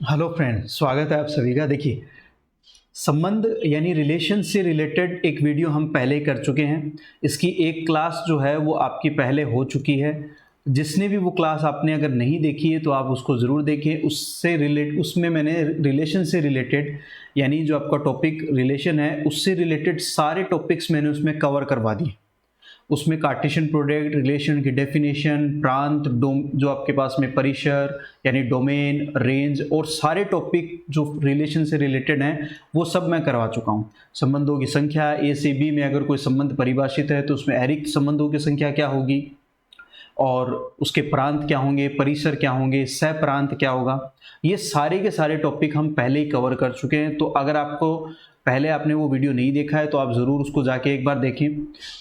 Hello friend, स्वागत है आप सभी का। देखिए, संबंध यानी रिलेशन से रिलेटेड एक वीडियो हम पहले कर चुके हैं। इसकी एक क्लास जो है वो आपकी पहले हो चुकी है। जिसने भी वो क्लास आपने अगर नहीं देखी है तो आप उसको ज़रूर देखें। उसमें मैंने रिलेशन से रिलेटेड यानी जो आपका टॉपिक रिलेशन है उससे रिलेटेड सारे टॉपिक्स मैंने उसमें कवर करवा दिए। उसमें कार्टेशियन प्रोडक्ट, रिलेशन की डेफिनेशन, प्रांत, जो आपके पास में परिसर यानी डोमेन, रेंज और सारे टॉपिक जो रिलेशन से रिलेटेड हैं वो सब मैं करवा चुका हूँ। संबंधों की संख्या, ए से बी में अगर कोई संबंध परिभाषित है तो उसमें एरिक संबंधों की संख्या क्या होगी और उसके प्रांत क्या होंगे, परिसर क्या होंगे, सह प्रांत क्या होगा, ये सारे के सारे टॉपिक हम पहले ही कवर कर चुके हैं। तो अगर आपको पहले आपने वो वीडियो नहीं देखा है तो आप ज़रूर उसको जाके एक बार देखें,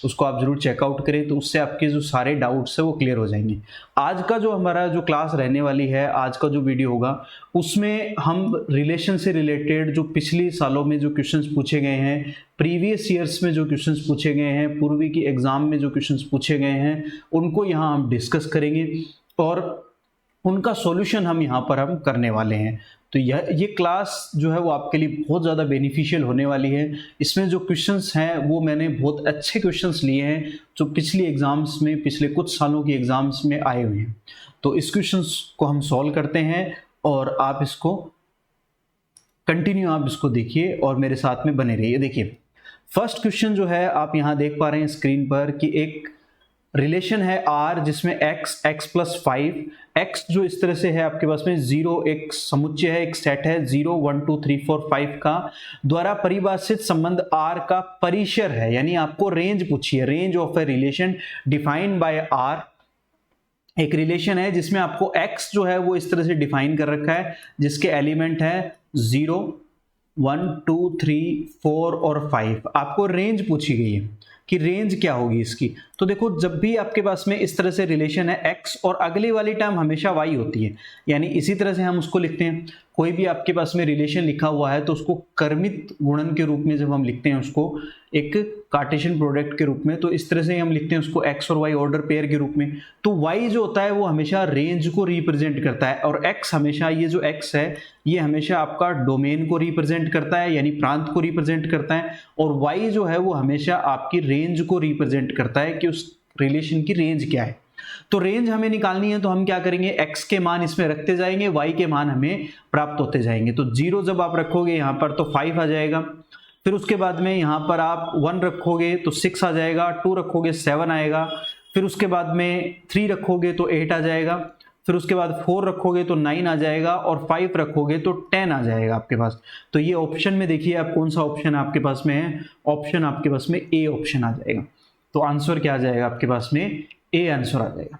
उसको आप ज़रूर चेकआउट करें, तो उससे आपके जो सारे डाउट्स है वो क्लियर हो जाएंगे। आज का जो हमारा जो क्लास रहने वाली है, आज का जो वीडियो होगा उसमें हम रिलेशन से रिलेटेड जो पिछले सालों में जो क्वेश्चंस पूछे गए हैं, प्रीवियस ईयर्स में जो क्वेश्चंस पूछे गए हैं, पूर्वी की एग्जाम में जो क्वेश्चंस पूछे गए हैं उनको यहाँ हम डिस्कस करेंगे और उनका सॉल्यूशन हम यहाँ पर हम करने वाले हैं। तो ये क्लास जो है वो आपके लिए बहुत ज़्यादा बेनिफिशियल होने वाली है। इसमें जो क्वेश्चंस हैं वो मैंने बहुत अच्छे क्वेश्चंस लिए हैं जो पिछली एग्ज़ाम्स में, पिछले कुछ सालों की एग्ज़ाम्स में आए हुए हैं। तो इस क्वेश्चंस को हम सॉल्व करते हैं और आप इसको कंटिन्यू आप इसको देखिए और मेरे साथ में बने रहिए। देखिए, फर्स्ट क्वेश्चन जो है आप यहाँ देख पा रहे हैं स्क्रीन पर कि एक रिलेशन है R जिसमें x प्लस 5, x जो इस तरह से है आपके पास में 0 एक समुच्चय है, एक सेट है 0 1 2 3 4 5 का द्वारा परिभाषित संबंध R का परिसर है। यानी आपको रेंज पूछी है, range of a relation defined by R। एक रिलेशन है जिसमें आपको x जो है वो इस तरह से डिफाइन कर रखा है जिसके एलिमेंट है 0 1 2 3 4 और 5। आपको रेंज पूछी गई है कि रेंज क्या होगी इसकी। तो देखो, जब भी आपके पास में इस तरह से रिलेशन है x और अगली वाली टर्म हमेशा y होती है, यानी इसी तरह से हम उसको लिखते हैं। कोई भी आपके पास में रिलेशन लिखा हुआ है तो उसको कर्मित गुणन के रूप में जब हम लिखते हैं उसको एक कार्टेशियन प्रोडक्ट के रूप में, तो इस तरह से हम लिखते हैं उसको x और y ऑर्डर पेयर के रूप में। तो y जो होता है वो हमेशा रेंज को रिप्रेजेंट करता है और x हमेशा, ये जो x है ये हमेशा आपका डोमेन को रिप्रेजेंट करता है यानी प्रांत को रिप्रेजेंट करता है, और y जो है वो हमेशा आपकी रेंज को रिप्रेजेंट करता है कि उस रिलेशन की रेंज क्या है। तो रेंज हमें निकालनी है तो हम क्या करेंगे, x के मान इसमें रखते जाएंगे, y के मान हमें प्राप्त होते जाएंगे। तो 0 जब आप रखोगे यहाँ पर तो 5 आ जाएगा, फिर उसके बाद में यहाँ पर आप 1 रखोगे तो 6 आ जाएगा, 2 रखोगे 7 आएगा, फिर उसके बाद में 3 रखोगे तो 8 आ जाएगा, फिर उसके बाद 4 रखोगे तो 9 आ जाएगा और 5 रखोगे तो 10 आ जाएगा आपके पास। तो ये ऑप्शन में देखिए आप कौन सा ऑप्शन आपके पास में है, ऑप्शन आपके पास में ए ऑप्शन आ जाएगा। तो आंसर क्या आ जाएगा आपके पास में, ए आंसर आ जाएगा।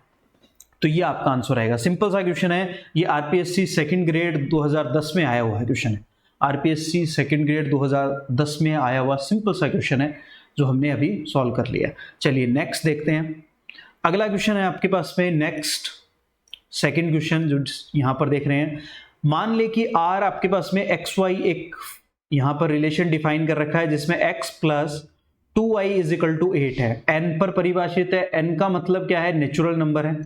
तो ये आपका आंसर आएगा। सिंपल सा क्वेश्चन है, ये आरपीएससी सेकंड ग्रेड 2010 में आया हुआ है क्वेश्चन है। आरपीएससी सेकंड ग्रेड 2010 में आया हुआ सिंपल सा क्वेश्चन है जो हमने अभी सॉल्व कर लिया। चलिए नेक्स्ट देखते हैं। अगला क्वेश्चन है आपके पास में, नेक्स्ट सेकंड क्वेश्चन जो यहाँ पर देख रहे हैं। मान ले कि आर आपके पास में एक्स वाई एक यहाँ पर रिलेशन डिफाइन कर रखा है जिसमें x plus 2y is equal to 8 है, n पर परिभाषित है। n का मतलब क्या है, नेचुरल नंबर है।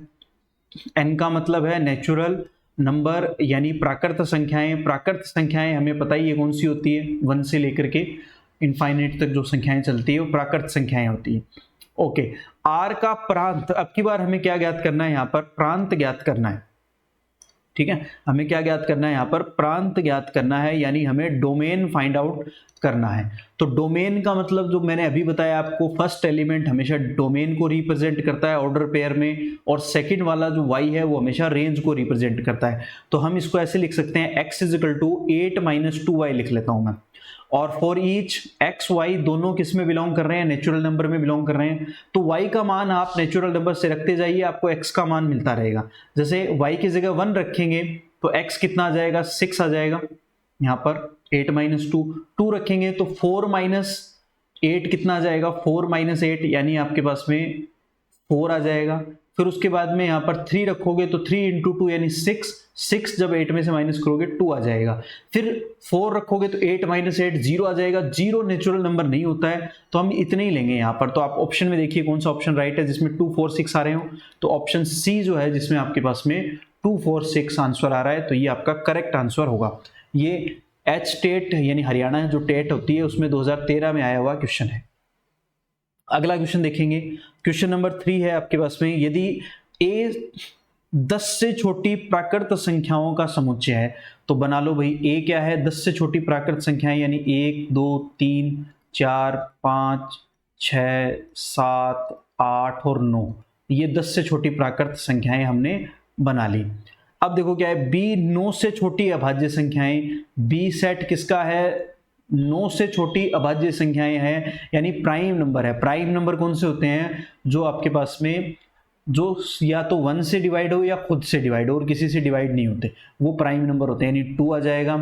n का मतलब है नेचुरल नंबर यानी प्राकृत संख्याएं। प्राकृत संख्याएं हमें पता ही है कौन सी होती है, 1 से लेकर के इनफाइनाइट तक जो संख्याएं चलती है वो प्राकृत संख्याएं होती है। ओके, आर का प्रांत, अब की बार हमें क्या ज्ञात करना है, यहाँ पर प्रांत ज्ञात करना है। ठीक है, हमें क्या ज्ञात करना है, यहाँ पर प्रांत ज्ञात करना है, यानी हमें डोमेन फाइंड आउट करना है। तो डोमेन का मतलब जो मैंने अभी बताया आपको, फर्स्ट एलिमेंट हमेशा डोमेन को रिप्रेजेंट करता है ऑर्डर पेयर में, और सेकंड वाला जो y है वो हमेशा रेंज को रिप्रेजेंट करता है। तो हम इसको ऐसे लिख सकते हैं, x is equal to 8 minus 2y लिख लेता हूं मैं। और फॉर ईच एक्स वाई दोनों किस में बिलोंग कर रहे हैं, नेचुरल नंबर में बिलोंग कर रहे हैं। तो y का मान आप नेचुरल नंबर से रखते जाइए, आपको x का मान मिलता रहेगा। जैसे y की जगह 1 रखेंगे तो x कितना आ जाएगा, 6 आ जाएगा। यहाँ पर 8 माइनस 2, 2 रखेंगे तो 4 माइनस 8 कितना आ जाएगा, 4 माइनस 8 यानी आपके पास में 4 आ जाएगा। फिर उसके बाद में यहाँ पर 3 रखोगे तो 3 इंटू 2 यानी 6, 6 जब 8 में से माइनस करोगे 2 आ जाएगा। फिर 4 रखोगे तो 8 माइनस 8 0 आ जाएगा। 0 नेचुरल नंबर नहीं होता है तो हम इतने ही लेंगे यहाँ पर। तो आप ऑप्शन में देखिए कौन सा ऑप्शन राइट है जिसमें 2 4 6 आ रहे हो, तो ऑप्शन सी जो है जिसमें आपके पास में 2 4 6 आंसर आ रहा है, तो ये आपका करेक्ट आंसर होगा। ये एच टेट यानी हरियाणा जो टेट होती है उसमें 2013 में आया हुआ क्वेश्चन है। अगला क्वेश्चन देखेंगे, क्वेश्चन नंबर 3 है आपके पास में, यदि a 10 से छोटी प्राकृत संख्याओं का समुच्चय है तो बना लो भाई a क्या है, 10 से छोटी प्राकृत संख्याएं यानी 1 2 3 4 5 6 7 8 और 9, ये 10 से छोटी प्राकृत संख्याएं हमने बना ली। अब देखो क्या है, b 9 से छोटी अभाज्य संख्याएं, b सेट किसका है, 9 से छोटी अभाज्य संख्याएं हैं यानी प्राइम नंबर है। प्राइम नंबर कौन से होते हैं, जो आपके पास में जो या तो 1 से डिवाइड हो या खुद से डिवाइड हो और किसी से डिवाइड नहीं होते, वो प्राइम नंबर होते हैं। यानी 2 आ जाएगा,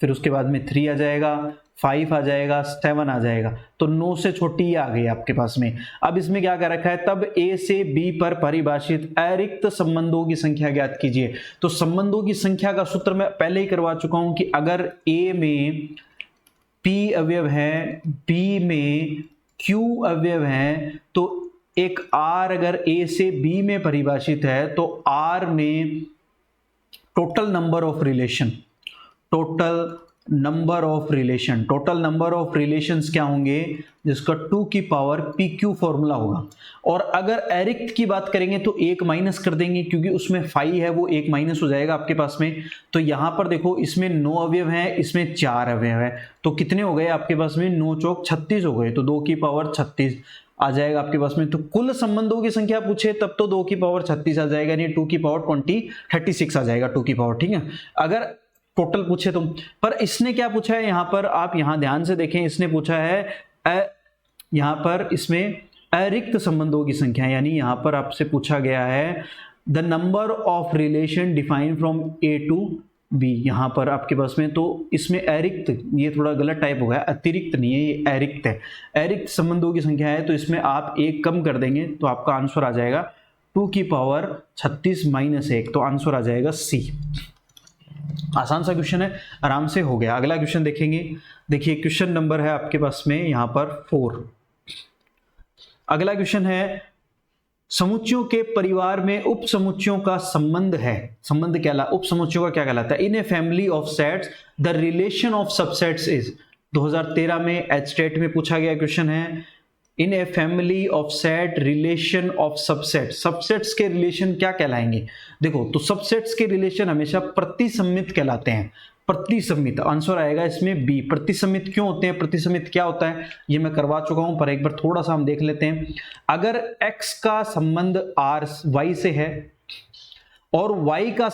फिर उसके बाद में 3 आ जाएगा, 5 आ जाएगा, 7 आ जाएगा, तो 9 से छोटी आ गई आपके पास में। अब इसमें क्या कर रखा है, तब a से b पर परिभाषित अरिक्त संबंधों की संख्या ज्ञात कीजिए। तो संबंधों की संख्या का सूत्र मैं पहले ही करवा चुका हूं कि अगर a में p अवयव है, b में q अवयव है, तो एक r अगर a से b में परिभाषित है तो r में total number of relation, total number of relations क्या होंगे, जिसका 2 की पावर pq फॉर्मूला होगा। और अगर अरिक्त की बात करेंगे तो 1 माइनस कर देंगे क्योंकि उसमें 5 है, वो 1 माइनस हो जाएगा आपके पास में। तो यहां पर देखो इसमें 9 अवयव हैं, इसमें 4 अवयव है, तो कितने हो गए आपके पास में, 9 चौक 36 हो गए, तो 2 की पावर 36 आ जाएगा आपके पास में। तो कुल संबंधों की संख्या पूछे तब तो 2 की पावर 36 आ जाएगा, यानी 2 की पावर 36 आ जाएगा 2 की पावर, ठीक है। अगर टोटल पूछे तो, पर इसने क्या पूछा है यहाँ पर, आप यहाँ ध्यान से देखें, इसने पूछा है यहाँ पर इसमें अरिक्त संबंधों की संख्या, यानी यहाँ पर आपसे पूछा गया है the number of relation define from A to B. यहाँ पर आपके पास में, तो इसमें अरिक्त, ये थोड़ा गलत टाइप हो गया, अतिरिक्त नहीं है, ये अरिक्त है। अरिक्त संबंधों की संख्या है तो इसमें आप 1 कम कर देंगे तो आपका आंसर आ जाएगा 2 की पावर 36 माइनस 1, तो आंसर आ जाएगा सी। आसान सा क्वेश्चन है, आराम से हो गया। अगला क्वेश्चन देखेंगे, देखिए क्वेश्चन नंबर है आपके पास में यहाँ पर 4। अगला क्वेश्चन है, समुच्चयों के परिवार में उप समुच्चयों का संबंध है, संबंध क्या उप समुच्चयों का क्या कहलाता है, in a family of sets the relation of subsets is. 2013 में एच टेट में पूछा गया क्वेश्चन है, in a family of set relation of subset, subsets के रिलेशन क्या कहलाएंगे। देखो तो सबसेट्स के रिलेशन हमेशा प्रतिसम्मित कहलाते हैं, प्रतिसम्मित आंसर आएगा इसमें बी। प्रतिसम्मित क्यों होते हैं, प्रतिसम्मित क्या होता है ये मैं करवा चुका हूं, पर एक बार थोड़ा सा हम देख लेते हैं। अगर x का संबंध r y से है और y का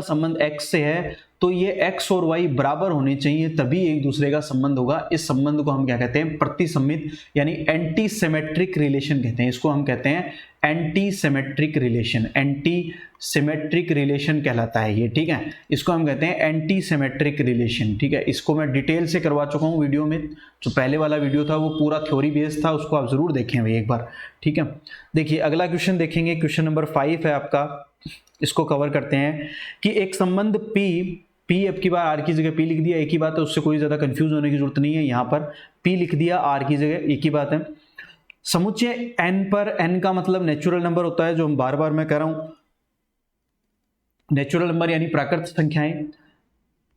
संबंध x से है, तो ये x और y बराबर होने चाहिए तभी एक दूसरे का संबंध होगा। इस संबंध को हम क्या कहते हैं, प्रतिसम्मित यानी एंटी सिमेट्रिक रिलेशन कहते हैं। इसको हम कहते हैं anti symmetric relation, anti symmetric relation कहलाता है ये, ठीक है। इसको हम कहते हैं एंटी सिमेट्रिक रिलेशन, ठीक है। इसको मैं डिटेल से करवा चुका हूँ वीडियो में, जो पहले वाला वीडियो था वो पूरा थ्योरी बेस्ड था, उसको आप जरूर देखें भाई एक बार, ठीक है। देखिए अगला क्वेश्चन देखेंगे, क्वेश्चन नंबर 5 है आपका, इसको कवर करते हैं कि एक संबंध P अब की बार R की जगह P लिख दिया, एक ही बात है, उससे कोई ज्यादा कंफ्यूज होने की जरूरत नहीं है। यहाँ पर P लिख दिया, R की जगह एक ही बात है। समुच्चय n पर, n का मतलब नेचुरल नंबर होता है, जो हम बार बार मैं कह रहा हूं, नेचुरल नंबर यानी प्राकृत संख्याएं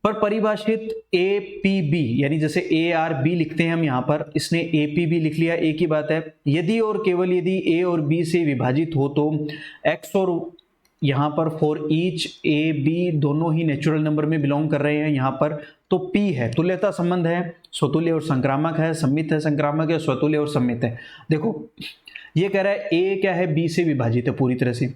पर परिभाषित ए पी बी, यानी जैसे ए आर बी लिखते हैं हम यहाँ पर, इसने ए पी बी लिख लिया, एक ही बात है। यदि और केवल यदि ए और बी से विभाजित हो तो एक्स और यहाँ पर फॉर ईच ए बी दोनों ही नेचुरल नंबर में बिलोंग कर रहे हैं यहाँ पर, तो P है, तुल्यता संबंध है, स्वतुल्य और संक्रामक है, सम्मित है, संक्रामक है, स्वतुल्य और सम्मित है। देखो ये कह रहा है A क्या है, B से विभाजित है पूरी तरह से,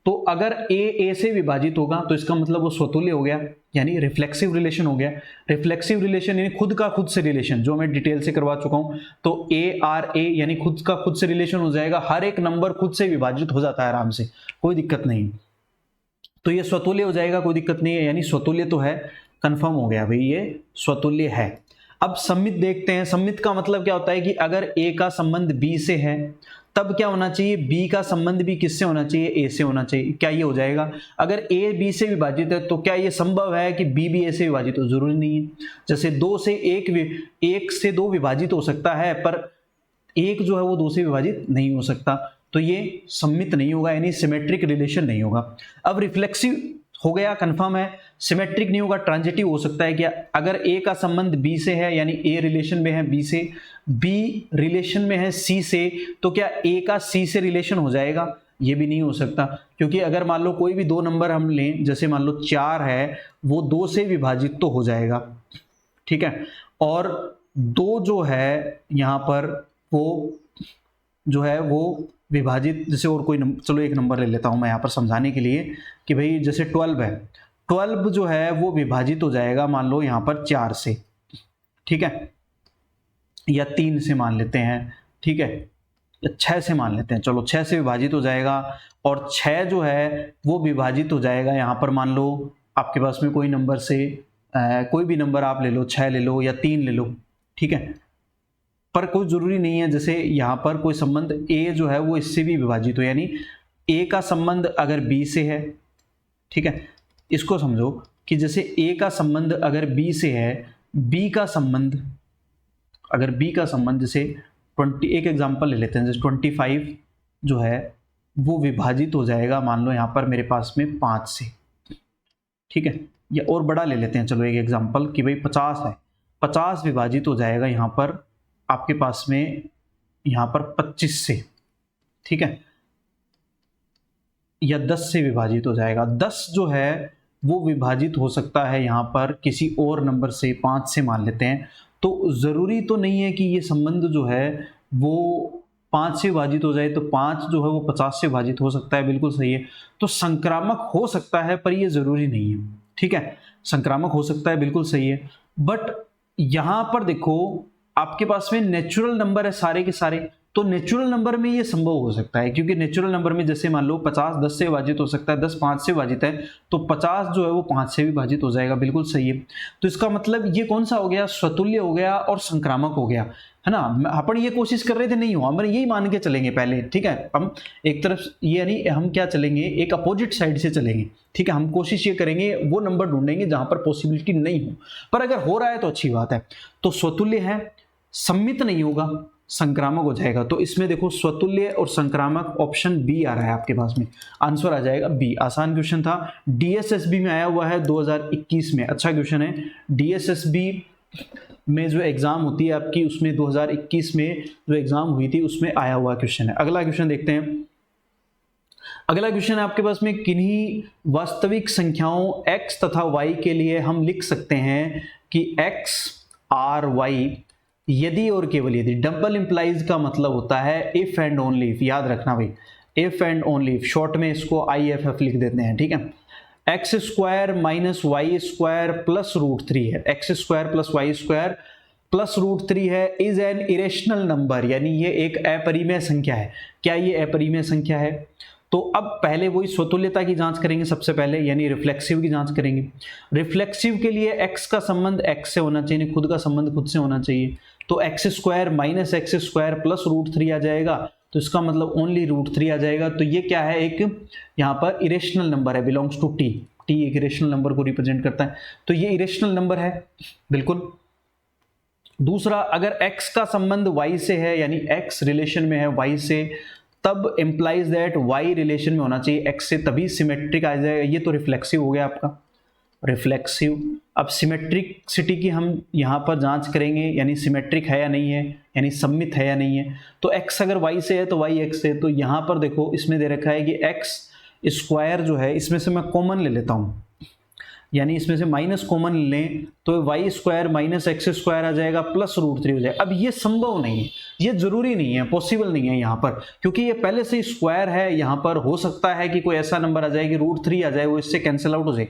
तो अगर A से विभाजित होगा तो इसका मतलब वो स्वतुल्य हो गया, यानी रिफ्लेक्सिव रिलेशन हो गया। रिफ्लेक्सिव रिलेशन यानी खुद का खुद से रिलेशन, जो मैं डिटेल से करवा चुका हूं, तो A यानी खुद का खुद से रिलेशन हो जाएगा। हर एक नंबर खुद से विभाजित हो जाता है आराम से, कोई दिक्कत नहीं, तो ये स्वतुल्य हो जाएगा, कोई दिक्कत नहीं है, यानी स्वतुल्य तो है, कंफर्म हो गया भाई ये स्वतुल्य है। अब सम्मित देखते हैं। सम्मित का मतलब क्या होता है कि अगर ए का संबंध बी से है तब क्या होना चाहिए, बी का संबंध भी किससे होना चाहिए, ए से होना चाहिए। क्या ये हो जाएगा? अगर ए बी से विभाजित है तो क्या ये संभव है कि बी भी ए से विभाजित हो? जरूरी नहीं है। जैसे एक से दो विभाजित हो सकता है, पर एक जो है वो दो से विभाजित नहीं हो सकता, तो ये सम्मित नहीं होगा, यानी सिमेट्रिक रिलेशन नहीं होगा। अब रिफ्लेक्सिव हो गया, कंफर्म है। सिमेट्रिक नहीं होगा, ट्रांजिटिव हो सकता है क्या? अगर ए का संबंध बी से है, यानी ए रिलेशन में है बी से, बी रिलेशन में है सी से, तो क्या ए का सी से रिलेशन हो जाएगा? ये भी नहीं हो सकता, क्योंकि अगर मान लो कोई भी दो नंबर हम लें, जैसे मान लो 4 है, वो 2 से विभाजित तो हो जाएगा, ठीक है। और 2 जो है यहाँ पर वो जो है वो विभाजित, जैसे और कोई चलो एक नंबर ले लेता हूं मैं यहाँ पर समझाने के लिए कि भाई जैसे 12 है, 12 जो है वो विभाजित हो जाएगा मान लो यहाँ पर 4 से, ठीक है, या 3 से मान लेते हैं, ठीक है, या 6 से मान लेते हैं, चलो 6 से विभाजित हो जाएगा। और 6 जो है वो विभाजित हो जाएगा यहाँ पर मान लो आपके पास में कोई नंबर से, कोई भी नंबर आप ले लो, 6 ले लो या 3 ले लो, ठीक है, पर कोई जरूरी नहीं है। जैसे यहाँ पर कोई संबंध ए जो है वो इससे भी विभाजित हो, यानी ए का संबंध अगर बी से है, ठीक है, इसको समझो कि जैसे ए का संबंध अगर बी से है, बी का संबंध अगर बी का संबंध जैसे 20, एक एग्जांपल ले लेते हैं, जैसे 25 जो है वो विभाजित हो जाएगा मान लो यहाँ पर मेरे पास में 5 से, ठीक है, या और बड़ा ले लेते हैं, चलो एक एग्जांपल कि भाई 50 है, 50 विभाजित हो जाएगा यहाँ पर आपके पास में यहाँ पर 25 से, ठीक है, या 10 से विभाजित हो जाएगा। 10 जो है वो विभाजित हो सकता है यहाँ पर किसी और नंबर से, 5 से मान लेते हैं। तो ज़रूरी तो नहीं है कि ये संबंध जो है वो 5 से विभाजित हो जाए, तो 5 जो है वो 50 से विभाजित हो सकता है, बिल्कुल सही है। तो संक्रामक हो सकता है पर ये ज़रूरी नहीं है, ठीक है, संक्रामक हो सकता है, बिल्कुल सही है। बट यहाँ पर देखो आपके पास में नेचुरल नंबर है सारे के सारे, तो नेचुरल नंबर में ये संभव हो सकता है, क्योंकि नेचुरल नंबर में जैसे मान लो 50 10 से विभाजित हो सकता है, 10 5 से विभाजित है, तो 50 जो है वो 5 से विभाजित हो जाएगा, बिल्कुल सही है। तो इसका मतलब ये कौन सा हो गया, स्वतुल्य हो गया और संक्रामक हो गया, है ना। अपन ये कोशिश कर रहे थे, नहीं हुआ, हम यही मान के चलेंगे पहले, ठीक है। हम एक तरफ ये यानी हम क्या चलेंगे, एक अपोजिट साइड से चलेंगे, ठीक है। हम कोशिश ये करेंगे वो नंबर ढूंढेंगे जहां पर पॉसिबिलिटी नहीं हो, पर अगर हो रहा है तो अच्छी बात है। तो स्वतुल्य है, सम्मित नहीं होगा, संक्रामक हो जाएगा। तो इसमें देखो स्वतुल्य और संक्रामक, ऑप्शन बी आ रहा है आपके पास में, आंसर आ जाएगा बी। आसान क्वेश्चन था, डीएसएसबी में आया हुआ है 2021 में, अच्छा क्वेश्चन है। डीएसएसबी में जो एग्जाम होती है आपकी, उसमें 2021 में जो एग्जाम हुई थी उसमें आया हुआ क्वेश्चन है। अगला क्वेश्चन देखते हैं। अगला क्वेश्चन है आपके पास में, किन्हीं वास्तविक संख्याओं x तथा y के लिए हम लिख सकते हैं कि x r y यदि और केवल यदि। डबल इंप्लाइज का मतलब होता है इफ एंड ओनली इफ, याद रखना भाई, if and only if, short में इसको IFF लिख देते हैं, ठीक है। X square minus Y square plus √3 है, X square plus Y square plus √3 है, इज एन इरेशनल नंबर, यानी ये एक अपरिमेय संख्या है। क्या ये अपरिमेय संख्या है? तो अब पहले वही स्वतुल्यता की जांच करेंगे सबसे पहले, यानी रिफ्लेक्सिव की जांच करेंगे। रिफ्लेक्सिव के लिए x का संबंध x से होना चाहिए, खुद का संबंध खुद से होना चाहिए। तो x square minus X square plus √3 आ जाएगा, तो इसका मतलब ओनली √3 आ जाएगा। तो ये क्या है, एक यहाँ पर इरेशनल नंबर है, बिलोंग्स टू टी, टी एक इरेशनल नंबर को रिप्रेजेंट करता है, तो ये इरेशनल नंबर है, बिल्कुल। दूसरा, अगर x का संबंध y से है, यानी x रिलेशन में है y से, तब एम्प्लाइज दैट y रिलेशन में होना चाहिए x से, तभी सिमेट्रिक आ जाएगा। ये तो रिफ्लेक्सिव हो गया आपका, रिफ्लेक्सिव। अब सिमेट्रिसिटी की हम यहाँ पर जांच करेंगे, यानी सिमेट्रिक है या नहीं है, यानी सम्मित है या नहीं है। तो x अगर y से है तो y x से, तो यहाँ पर देखो इसमें दे रखा है कि x स्क्वायर जो है, इसमें से मैं कॉमन ले लेता हूँ, यानी इसमें से माइनस कॉमन लें तो Y square minus X square आ जाएगा प्लस √3 हो जाएगा। अब ये संभव नहीं है, ये जरूरी नहीं है, पॉसिबल नहीं है यहाँ पर, क्योंकि ये पहले से स्क्वायर है। यहाँ पर हो सकता है कि कोई ऐसा नंबर आ जाए कि √3 आ जाए, वो इससे कैंसिल आउट हो जाए।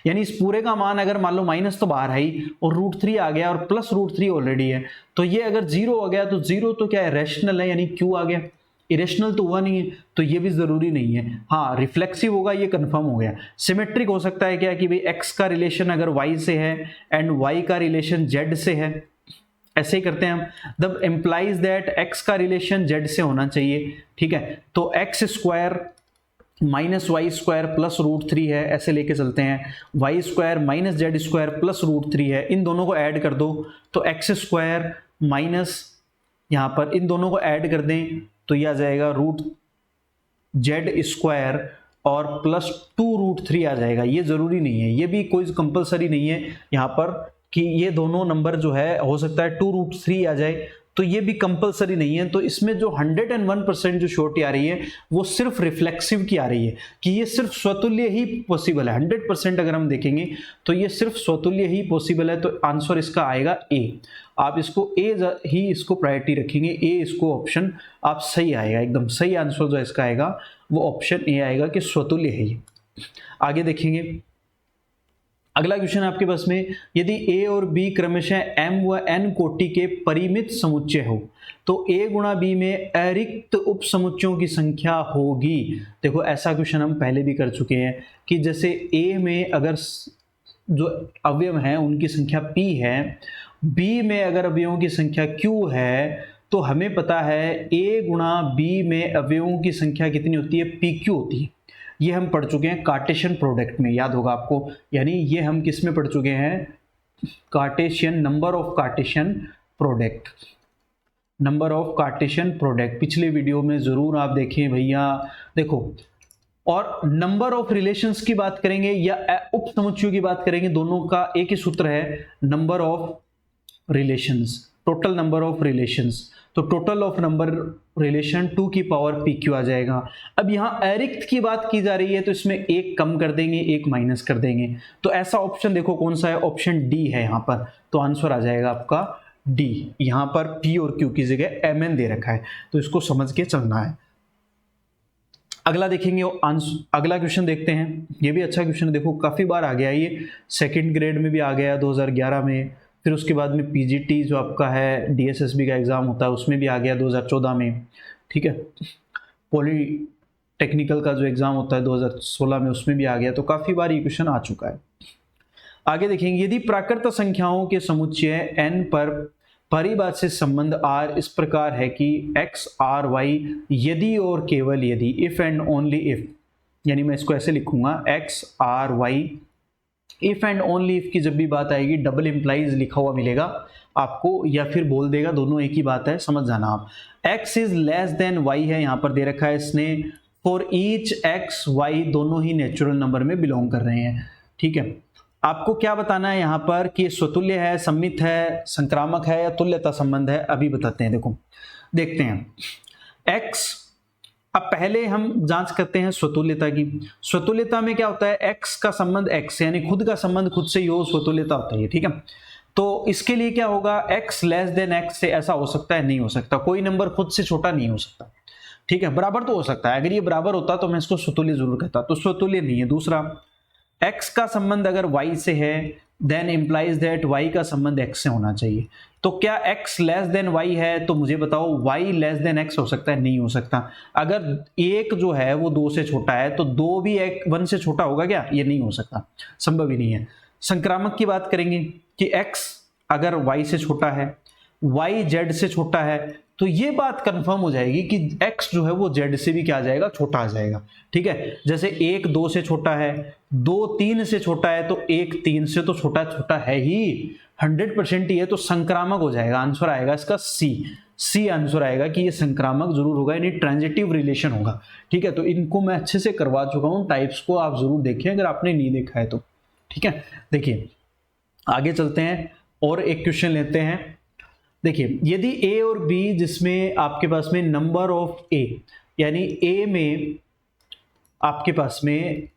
यानी इस पूरे का मान अगर मान लो माइनस तो बाहर है ही और √3 आ गया और प्लस √3 ऑलरेडी है, तो ये अगर 0 आ गया तो 0 तो क्या है, रैशनल है, यानी क्यू आ गया, इरेशनल तो हुआ नहीं है, तो ये भी जरूरी नहीं है। हाँ, रिफ्लेक्सिव होगा, ये कंफर्म हो गया। सिमेट्रिक हो सकता है क्या कि भाई x का रिलेशन अगर y से है एंड y का रिलेशन z से है, ऐसे ही करते हैं हम। द एम्प्लाइज दैट x का रिलेशन z से होना चाहिए, ठीक है। तो x square minus Y square plus √3 है, ऐसे लेके चलते हैं। Y square minus Z square plus √3 है, इन दोनों को ऐड कर दो तो एक्स स्क्वायर माइनस, यहाँ पर इन दोनों को ऐड कर दें तो यह आ जाएगा √z² और प्लस 2√3 आ जाएगा। ये जरूरी नहीं है, ये भी कोई कंपलसरी नहीं है यहाँ पर कि ये दोनों नंबर जो है हो सकता है 2√3 आ जाए, तो ये भी कंपलसरी नहीं है। तो इसमें जो 101% जो श्योरिटी आ रही है वो सिर्फ रिफ्लेक्सिव की आ रही है कि ये सिर्फ स्वतुल्य ही पॉसिबल है। 100% अगर हम देखेंगे तो ये सिर्फ स्वतुल्य ही पॉसिबल है, तो आंसर इसका आएगा ए। आप इसको ए ही इसको प्रायोरिटी रखेंगे, ए इसको ऑप्शन आप सही आएगा, एकदम सही आंसर जो इसका आएगा वो ऑप्शन ए आएगा कि स्वतुल्य है ये। आगे देखेंगे अगला क्वेश्चन आपके पास में, यदि a और b क्रमशः m व n कोटि के परिमित समुच्चय हो तो a गुणा b में अरिक्त उप समुच्चयों की संख्या होगी। देखो ऐसा क्वेश्चन हम पहले भी कर चुके हैं कि जैसे a में अगर जो अवयव हैं उनकी संख्या p है, b में अगर अवयवों की संख्या q है, तो हमें पता है a गुणा b में अवयवों की संख्या कितनी होती है, pq होती है। ये हम पढ़ चुके हैं कार्टेशियन प्रोडक्ट में, याद होगा आपको, यानी ये हम किस में पढ़ चुके हैं, Cartesian number of Cartesian product, number of Cartesian product पिछले वीडियो में जरूर आप देखें भैया। देखो, और नंबर ऑफ रिलेशंस की बात करेंगे या उप समुच्चयों की बात करेंगे, दोनों का एक ही सूत्र है, number of relations, total number of relations. तो टोटल ऑफ नंबर रिलेशन 2 की पावर pq आ जाएगा। अब यहाँ अरिक्त की बात की जा रही है तो इसमें एक कम कर देंगे, एक माइनस कर देंगे, तो ऐसा ऑप्शन देखो कौन सा है, ऑप्शन डी है यहाँ पर। तो आंसर आ जाएगा आपका डी। यहाँ पर p और q की जगह mn दे रखा है, तो इसको समझ के चलना है। अगला देखेंगे, अगला क्वेश्चन देखते हैं। ये भी अच्छा क्वेश्चन है, देखो काफी बार आ गया ये, सेकेंड ग्रेड में भी आ गया 2011 में, फिर उसके बाद में पीजीटी जो आपका है डीएसएसबी का एग्जाम होता है उसमें भी आ गया 2014 में, ठीक है। पॉलीटेक्निकल का जो एग्जाम होता है 2016 में उसमें भी आ गया, तो काफी बार ये क्वेश्चन आ चुका है। आगे देखेंगे, यदि प्राकृत संख्याओं के समुच्चय n पर परिभाषित संबंध r इस प्रकार है कि x r y यदि और केवल यदि, इफ एंड ओनली इफ, यानी मैं इसको ऐसे लिखूंगा x r y, if and only if की जब भी बात आएगी डबल इंप्लाइज लिखा हुआ मिलेगा आपको, या फिर बोल देगा, दोनों एक ही बात है, समझ जाना आप। x is less than y है, यहाँ पर दे रखा है इसने, फॉर ईच x y दोनों ही नेचुरल नंबर में बिलोंग कर रहे हैं, ठीक है। आपको क्या बताना है यहाँ पर कि स्वतुल्य है, सम्मित है, संक्रामक है या तुल्यता संबंध है, अभी बताते हैं। देखो देखते हैं x, अब पहले हम जांच करते हैं स्वतुल्यता की। स्वतुल्यता में क्या होता है, x का संबंध x यानी खुद का संबंध खुद से ही हो, स्वतुल्यता होता है, ठीक है। तो इसके लिए क्या होगा, x लेस देन x से ऐसा हो सकता है, नहीं हो सकता, कोई नंबर खुद से छोटा नहीं हो सकता, ठीक है। बराबर तो हो सकता है, अगर ये बराबर होता तो मैं इसको स्वतुल्य जरूर कहता, तो स्वतुल्य नहीं है। दूसरा, x का संबंध अगर y से है देन इंप्लाइज दैट y का संबंध x से होना चाहिए। तो क्या x लेस देन y है, तो मुझे बताओ y लेस देन x हो सकता है, नहीं हो सकता। अगर एक जो है वो 2 से छोटा है तो 2 भी 1 से छोटा होगा क्या, ये नहीं हो सकता, संभव ही नहीं है। संक्रामक की बात करेंगे कि x अगर y से छोटा है, y z से छोटा है, तो ये बात कंफर्म हो जाएगी कि x जो है वो z से भी क्या आ जाएगा, छोटा आ जाएगा, ठीक है। जैसे 1 2 से छोटा है, 2 3 से छोटा है, तो 1 3 से तो छोटा छोटा है ही, 100% ही है, तो संक्रामक हो जाएगा। आंसर आएगा इसका सी आंसर आएगा कि ये संक्रामक जरूर होगा, यानी ट्रांजिटिव रिलेशन होगा, ठीक है। तो इनको मैं अच्छे से करवा चुका हूँ, टाइप्स को आप जरूर देखें अगर आपने नहीं देखा है तो, ठीक है। देखिए आगे चलते हैं और एक क्वेश्चन लेते हैं। देखिए, यदि a और b जिसमें आपके पास में नंबर ऑफ a, यानी a में आपके पास में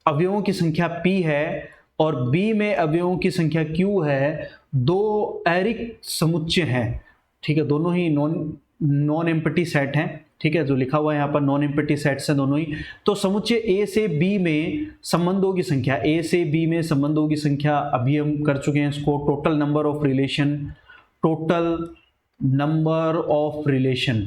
अवयवों की संख्या p है और b में अवयवों की संख्या q है, दो अरिक्त समुच्चय हैं, ठीक है, दोनों ही नॉन एम्प्टी सेट हैं, ठीक है, जो लिखा हुआ है यहाँ पर नॉन एम्प्टी सेट्स हैं दोनों ही। तो समुच्चय a से b में संबंधों की संख्या, a से b में संबंधों की संख्या अभी हम कर चुके हैं इसको, total number of relation, total number of relation,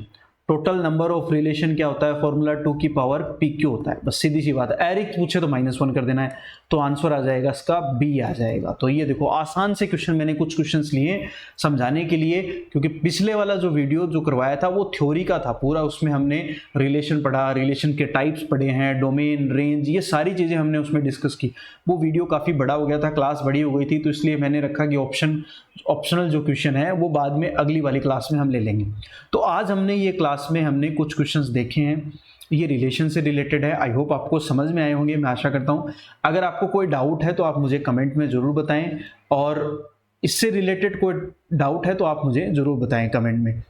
total number of relation क्या होता है, फॉर्मूला 2 की पावर PQ होता है। बस सीधी सी बात है, एरिक पूछे तो -1 कर देना है, तो आंसर आ जाएगा इसका B आ जाएगा। तो ये देखो आसान से क्वेश्चन, मैंने कुछ क्वेश्चंस लिए समझाने के लिए, क्योंकि पिछले वाला जो वीडियो जो करवाया था वो थ्योरी का था पूरा, उसमें हमने रिलेशन पढ़ा, रिलेशन के टाइप्स पढ़े हैं, डोमेन, रेंज, ये सारी चीज़ें हमने उसमें डिस्कस की। वो वीडियो काफ़ी बड़ा हो गया था, क्लास बड़ी हो गई थी, तो इसलिए मैंने रखा कि ऑप्शनल जो क्वेश्चन है वो बाद में अगली वाली क्लास में हम ले लेंगे। तो आज हमने ये क्लास में हमने कुछ क्वेश्चंस देखे हैं, ये रिलेशन से रिलेटेड है। आई होप आपको समझ में आए होंगे, मैं आशा करता हूँ। अगर आपको कोई डाउट है तो आप मुझे कमेंट में ज़रूर बताएं, और इससे रिलेटेड कोई डाउट है तो आप मुझे ज़रूर बताएं कमेंट में,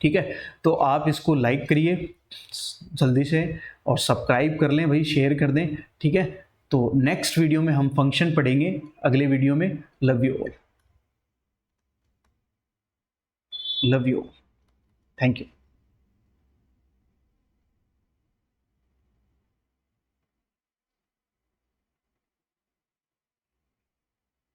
ठीक है। तो आप इसको लाइक करिए जल्दी से और सब्सक्राइब कर लें भाई, शेयर कर दें, ठीक है। तो नेक्स्ट वीडियो में हम फंक्शन पढ़ेंगे, अगले वीडियो में। Love you all, love you, thank you.